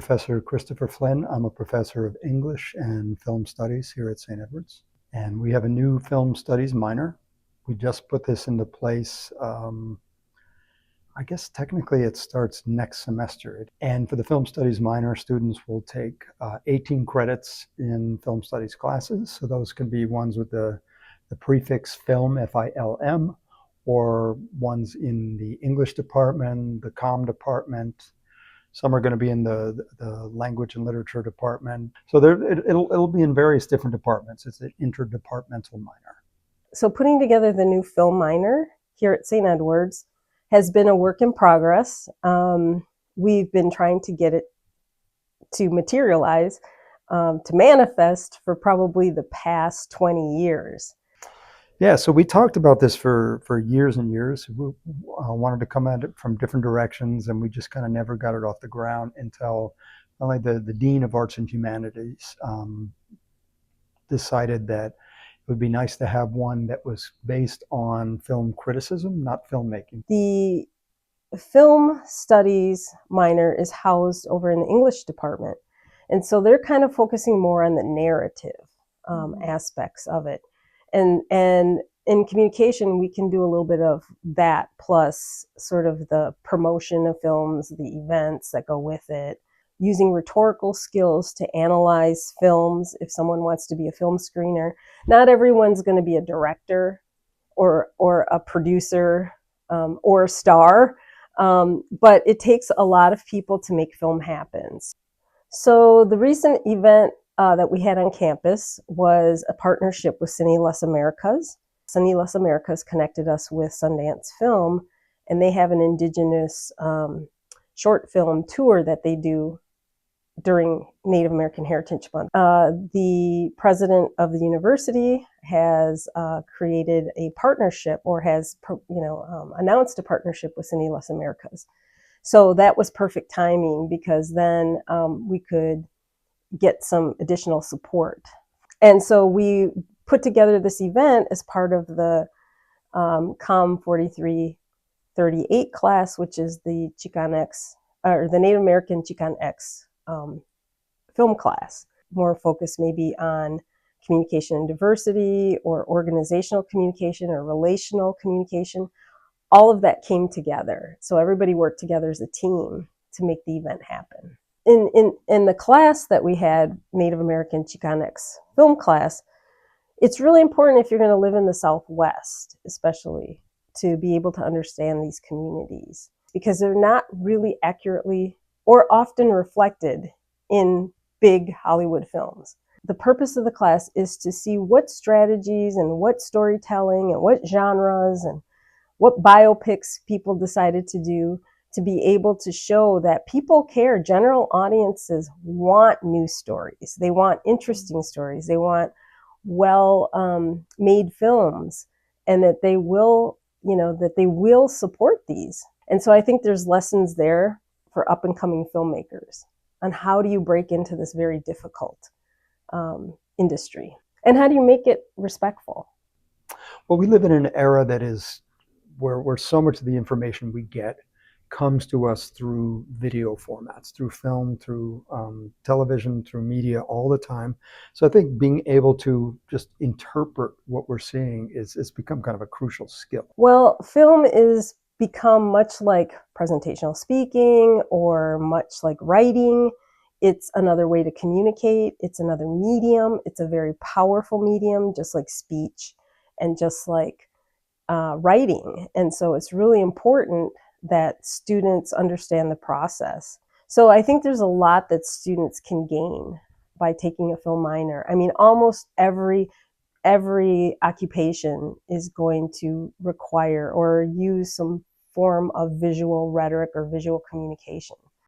Professor Christopher Flynn. I'm a professor of English and Film Studies here at St. Edward's. And we have a new Film Studies minor. We just put this into place. I guess technically it starts next semester. And for the Film Studies minor, students will take 18 credits in Film Studies classes. So those can be ones with the prefix film, F-I-L-M, or ones in the English department, the comm department. Some are going to be in the language and literature department. So it'll be in various different departments. It's an interdepartmental minor. So putting together the new film minor here at St. Edward's has been a work in progress. We've been trying to get it to materialize, to manifest for probably the past 20 years. Yeah, so we talked about this for years and years. We wanted to come at it from different directions, and we just kind of never got it off the ground until finally the Dean of Arts and Humanities decided that it would be nice to have one that was based on film criticism, not filmmaking. The film studies minor is housed over in the English department. And so they're kind of focusing more on the narrative aspects of it. And in communication, we can do a little bit of that, plus sort of the promotion of films, the events that go with it, using rhetorical skills to analyze films if someone wants to be a film screener. Not everyone's going to be a director or a producer or a star, but it takes a lot of people to make film happen. So the recent event that we had on campus was a partnership with Cine Las Americas. Cine Las Americas connected us with Sundance Film, and they have an Indigenous short film tour that they do during Native American Heritage Month. The president of the university has created a partnership, or has announced a partnership with Cine Las Americas. So that was perfect timing, because then we could get some additional support. And so we put together this event as part of the COM 4338 class, which is the Chicanx, or the Native American Chicanx film class. More focused maybe on communication and diversity, or organizational communication, or relational communication. All of that came together. So everybody worked together as a team to make the event happen. In the class that we had, Native American Chicanx film class, it's really important, if you're going to live in the Southwest, especially, to be able to understand these communities, because they're not really accurately or often reflected in big Hollywood films. The purpose of the class is to see what strategies and what storytelling and what genres and what biopics people decided to do, to be able to show that people care. General audiences want new stories. They want interesting stories. They want well-made films, and that they will, support these. And so I think there's lessons there for up-and-coming filmmakers on how do you break into this very difficult industry, and how do you make it respectful? Well, we live in an era that is where so much of the information we get comes to us through video formats, through film, through television, through media all the time. So I think being able to just interpret what we're seeing is become kind of a crucial skill. Well, film is become much like presentational speaking, or much like writing. It's another way to communicate. It's another medium. It's a very powerful medium, just like speech and just like writing. And so it's really important that students understand the process. So I think there's a lot that students can gain by taking a film minor. I mean, almost every occupation is going to require or use some form of visual rhetoric or visual communication.